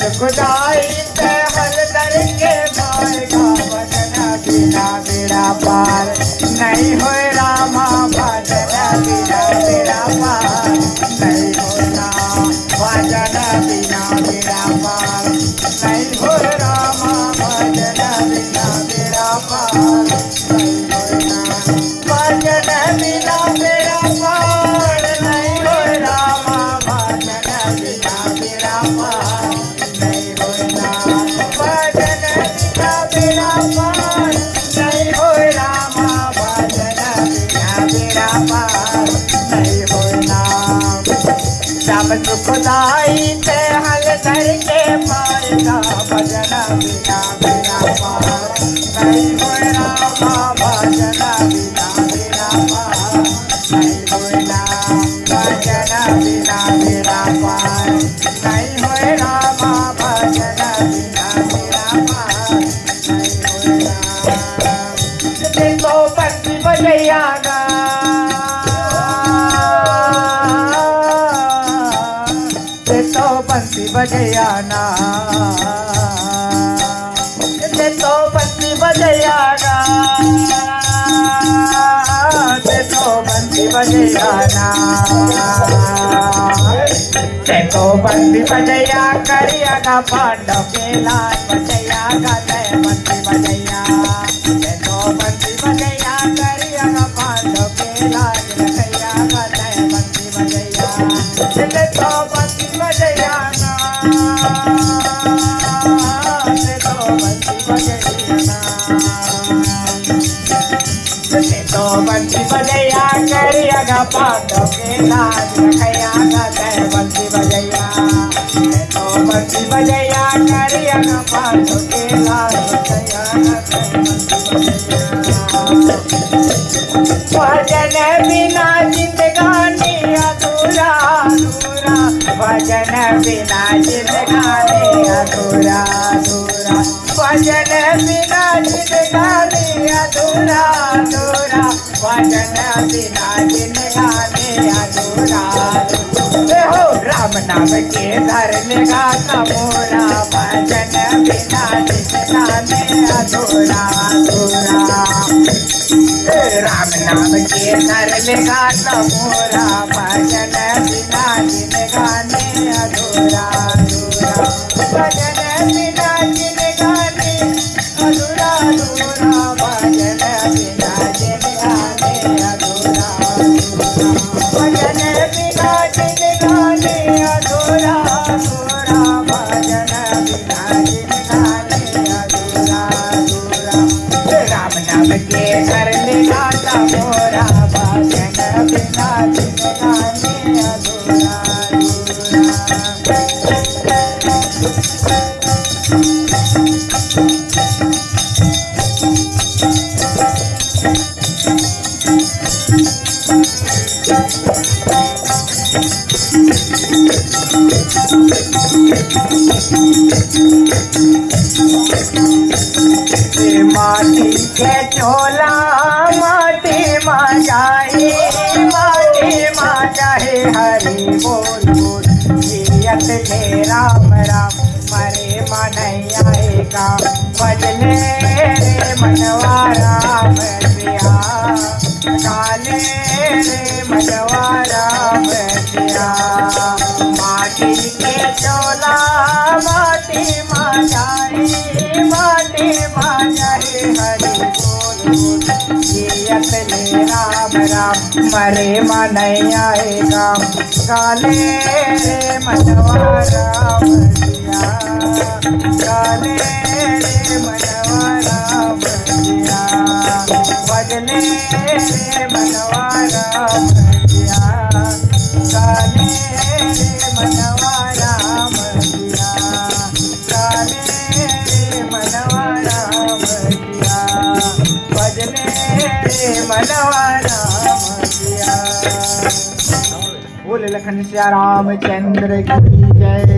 खुदाई ते हलदर के माएगा भजन बिना बेड़ा पार नहीं होए रामा भजन बिना बेड़ा पार नहीं होना भजन बिना बेड़ा पार नहीं हो रामा भजन बिना बेड़ा पार नहीं होना भजन बिना बेड़ा पार नहीं हो रामा भजन बिना बेड़ा पार नहीं होना भजन बिना बेड़ा पार नहीं हो रामा भजन बिना बेड़ा पार नहीं होना सब सुखदाई ते हलदर के पाएगा भजन बिना बेड़ा पार नहीं हो रामा भजन बिना बेड़ा पार नहीं होना भजन बिना बेड़ा पार नहीं हो रामा भजन बिना बेड़ा पार नहीं होना देखो बंसी बजैया गा देखो बंसी बजैया ना देखो बंसी बजैया गा देखो बंसी बजैया ना देखो बंसी बजैया करिया गा पांडव के लाल बजैया गा जय बंसी बजैया देखो बंसी बजैया करिया गा पांडव के लाल बजैया गा जय बंसी बजैया देखो बंसी बजैया ना देखो बंसी बजैया ना तो बंसी बजैया करिया गा पांडव के लाल बजैया गा जय बंसी बजैया तो बंसी बजैया करिया गा पांडव के लाल बजैया गा जय बंसी बजैया भजन बिना जिंदगानी अधूरा अधूरा भजन बिना जिंदगानी अधूरा अधूरा भजन बिना जिंदगानी अधूरा अधूरा भजन बिना जिंदगानी अधूरा हो राम नाम के धरने गाता मोरा भजन बिना जिंदगानी अधूरा अधूरा राम नाम के धरने गाता मोरा भजन बिना जिंदगानी अधूरा अधूरा भजन बिना जिंदगानी अधूरा अधूरा भजन बिना जिंदगानी अधूरा भजन बिना जिंदगानी अधूरा अधूरा भजन बिना जिंदगानी अधूरा अधूरा राम नाम के धरने गाता मोरा भजन बिना जिंदगानी अधूरा माटी के चोला माटी मा जाए हरि बोल बोल जियत ले राम राम मरे मन आएगा बजले रे मनवा राम सिया काले रे मनवा राम सिया माटी के चोला माटी मा जाए हरि बोल बोल जियत ले राम राम मरे मन आएगा काले रे मनवा राम सिया काले रे मनवा राम सिया बजले रे मनवा राम सिया काले रे मनवा राम सिया काले रे मनवा राम सिया बजले रे मनवा राम सिया बोले लखन सिया रामचंद्र की जय।